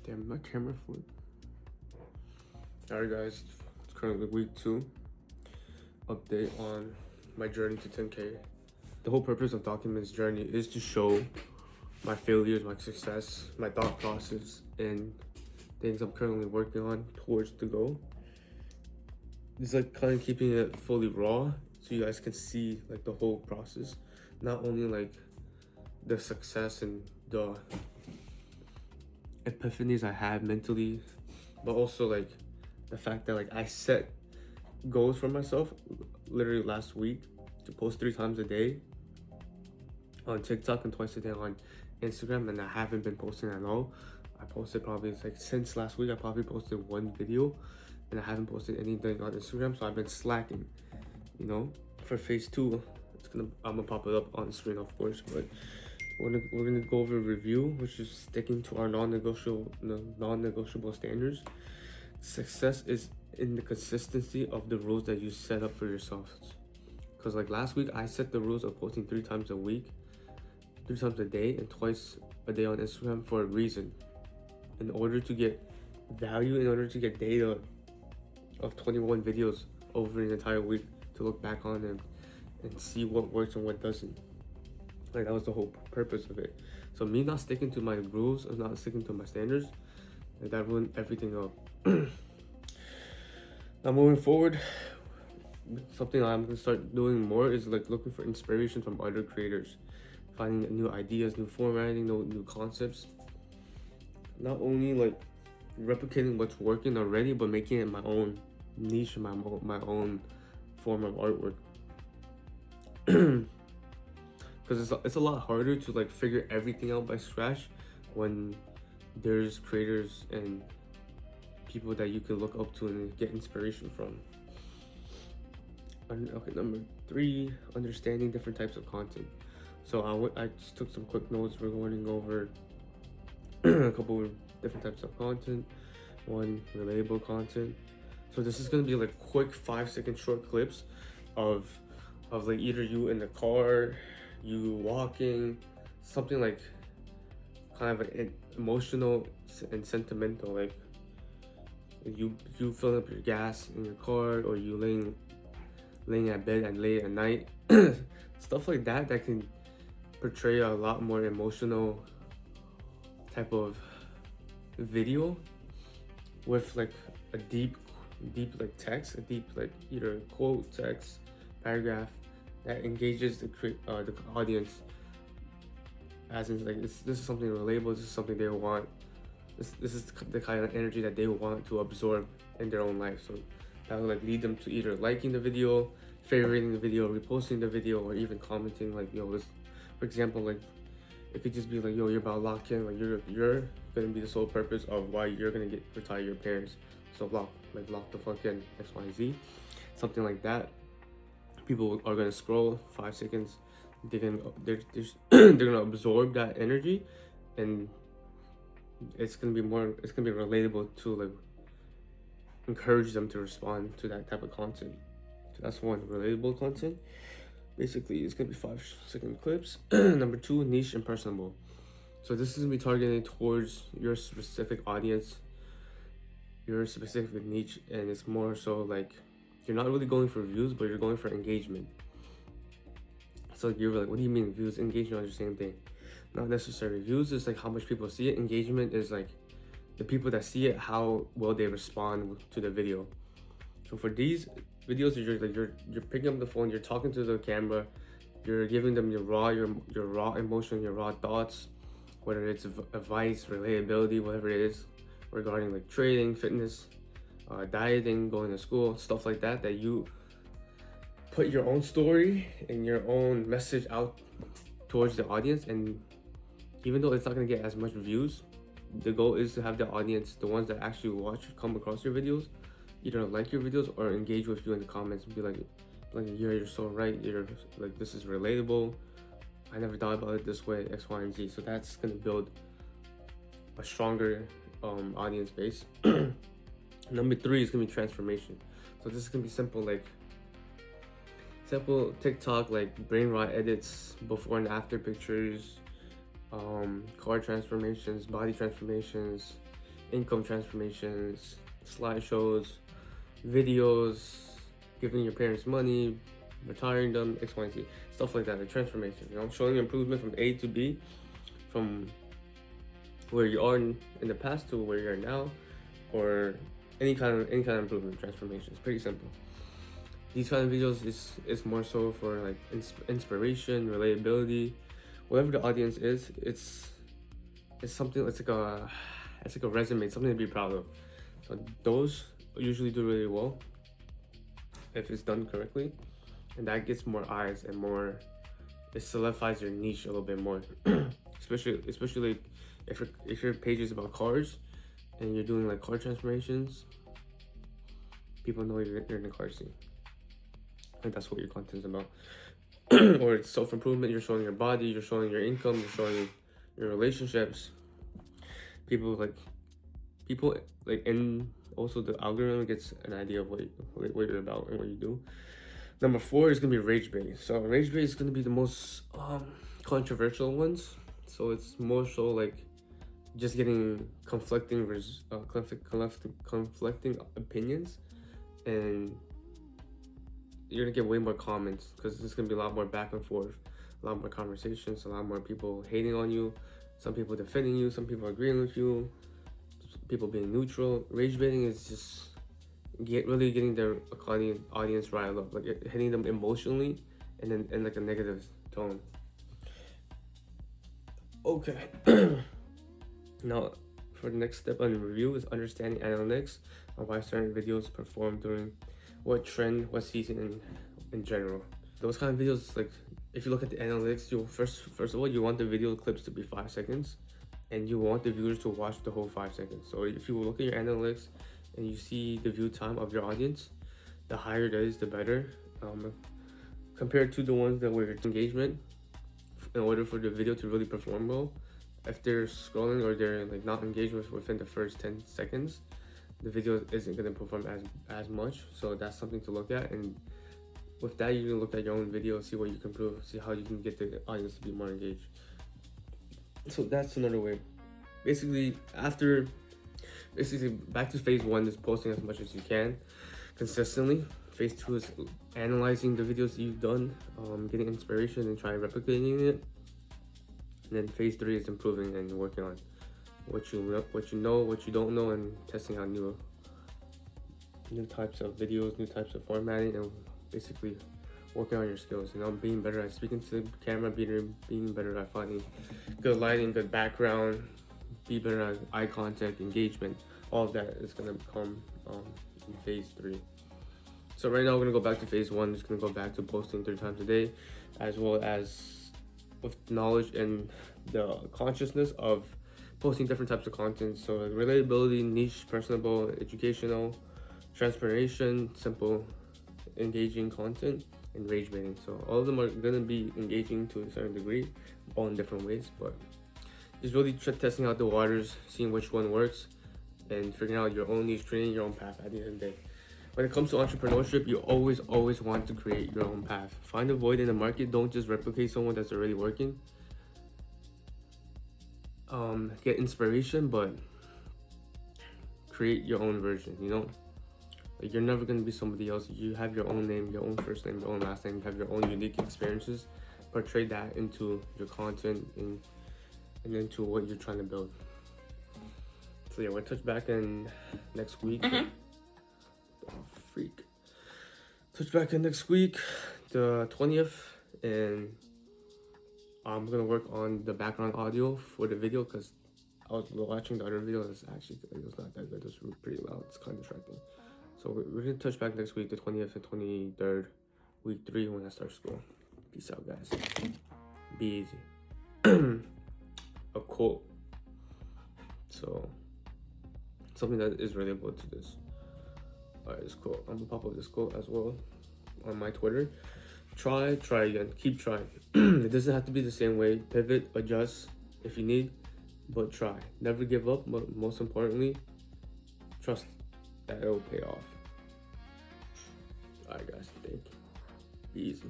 Damn, my camera flew. Alright guys, it's currently week 2. Update on my journey to 10K. The whole purpose of Document's journey is to show my failures, my success, my thought process, and things I'm currently working on towards the goal. It's like kind of keeping it fully raw so you guys can see like the whole process. Not only like the success and the epiphanies I had mentally, but also like the fact that like I set goals for myself literally last week to post 3 times a day on TikTok and twice a day on Instagram, and I haven't been posting at all. I posted probably like since last week I probably posted 1 video and I haven't posted anything on Instagram, so I've been slacking, you know. For phase 2, I'm gonna pop it up on the screen, of course, but we're gonna go over a review, which is sticking to our non-negotiable standards. Success is in the consistency of the rules that you set up for yourself. Because like last week I set the rules of posting 3 times a week, 3 times a day, and twice a day on Instagram for a reason. In order to get value, in order to get data of 21 videos over an entire week to look back on and see what works and what doesn't. Like that was the whole purpose of it. So me not sticking to my rules and not sticking to my standards, like that ruined everything up. Now moving forward, something I'm gonna start doing more is like looking for inspiration from other creators, finding new ideas, new formatting, new concepts. Not only like replicating what's working already, but making it my own niche, my own form of artwork. Because it's a lot harder to like figure everything out by scratch when there's creators and people that you can look up to and get inspiration from. Okay, number 3, understanding different types of content. So I just took some quick notes. We're going over a couple of different types of content. 1, relatable content. So this is gonna be like quick 5-second short clips of like either you in the car, you walking, something like kind of like emotional and sentimental, like you filling up your gas in your car, or you laying at bed and late at night. Stuff like that can portray a lot more emotional type of video with like a deep like text, a deep like either quote, text, paragraph that engages the audience, as in like this is something relatable, this is something they want, this is the kind of energy that they want to absorb in their own life. So that will like lead them to either liking the video, favoriting the video, reposting the video, or even commenting like, yo, this, for example, like it could just be like, yo, you're about to lock in, like you're gonna be the sole purpose of why you're gonna retire your parents, so lock the fuck in, X, Y, Z, something like that. People are gonna scroll 5 seconds, they're gonna absorb that energy, and it's gonna be relatable to like encourage them to respond to that type of content. So that's 1, relatable content. Basically it's gonna be 5-second clips. Number 2, niche and personable. So this is gonna be targeted towards your specific audience, your specific niche, and it's more so like you're not really going for views, but you're going for engagement. So you're like, what do you mean views? Engagement is the same thing. Not necessarily. Views is like how much people see it. Engagement is like the people that see it, how well they respond to the video. So for these videos, you're picking up the phone, you're talking to the camera, you're giving them your raw emotion, your raw thoughts, whether it's advice, relatability, whatever it is, regarding like trading, fitness, dieting, going to school, stuff like that you put your own story and your own message out towards the audience. And even though it's not going to get as much views, the goal is to have the audience, the ones that actually come across your videos, either like your videos or engage with you in the comments and be like you're so right, you're like, this is relatable, I never thought about it this way, X, Y, and Z. So that's going to build a stronger audience base. Number 3 is going to be transformation. So this is going to be simple TikTok, like brain rot edits, before and after pictures, car transformations, body transformations, income transformations, slideshows, videos, giving your parents money, retiring them, X, Y, and Z, stuff like that. The transformation, showing improvement from A to B, from where you are in the past to where you are now, or any kind of improvement, transformation. It's pretty simple. These kind of videos is more so for like inspiration, relatability, whatever the audience is. It's something. It's like a resume, something to be proud of. So those usually do really well if it's done correctly, and that gets more eyes and more. It solidifies your niche a little bit more, especially like if your page is about cars and you're doing like car transformations. People know you're in the car scene. And that's what your content is about. Or it's self-improvement. You're showing your body, you're showing your income, you're showing your relationships. People and also the algorithm gets an idea of what you're about and what you do. Number 4 is gonna be rage bait. So rage bait is gonna be the most controversial ones. So it's more so like just getting conflicting opinions, and you're gonna get way more comments because there's gonna be a lot more back and forth, a lot more conversations, a lot more people hating on you, some people defending you, some people agreeing with you, people being neutral. Rage baiting is just really getting their audience riled up, like hitting them emotionally, and then in like a negative tone. Okay. Now, for the next step on the review is understanding analytics on why certain videos perform during what trend, what season in general. Those kind of videos, like if you look at the analytics, you first of all, you want the video clips to be 5 seconds, and you want the viewers to watch the whole 5 seconds. So if you look at your analytics and you see the view time of your audience, the higher it is, the better. Compared to the ones that were engagement, in order for the video to really perform well, if they're scrolling or they're like not engaged within the first 10 seconds, the video isn't going to perform as much. So that's something to look at, and with that you can look at your own video, see what you can improve, see how you can get the audience to be more engaged. So that's another way. Basically back to phase 1 is posting as much as you can consistently. Phase 2 is analyzing the videos you've done, getting inspiration and trying replicating it. And then phase 3 is improving and working on what you know, what you don't know, and testing out new types of videos, new types of formatting, and basically working on your skills. Being better at speaking to the camera, being better at finding good lighting, good background, be better at eye contact, engagement. All of that is gonna come in phase 3. So right now we're gonna go back to phase 1. Just gonna go back to posting 3 times a day, as well as with knowledge and the consciousness of posting different types of content. So like relatability, niche, personable, educational, transformation, simple, engaging content, and rage baiting. So all of them are gonna be engaging to a certain degree, all in different ways, but just really testing out the waters, seeing which one works, and figuring out your own niche, creating your own path at the end of the day. When it comes to entrepreneurship, you always want to create your own path. Find a void in the market. Don't just replicate someone that's already working. Get inspiration, but create your own version. Like you're never gonna be somebody else. You have your own name, your own first name, your own last name. You have your own unique experiences. Portray that into your content and into what you're trying to build. So yeah, we'll touch back in next week. Touch back in next week, the 20th, and I'm gonna work on the background audio for the video because I was watching the other video. It was not that good. It was pretty loud. It's kind of distracting. So we're gonna touch back next week, the 20th and 23rd, week 3 when I start school. Peace out, guys. Be easy. A quote. So something that is relatable to this. Alright, this quote. I'm gonna pop up this quote as well on my Twitter. Try again. Keep trying. It doesn't have to be the same way. Pivot, adjust if you need, but try. Never give up, but most importantly, trust that it will pay off. Alright guys, thank you. Be easy.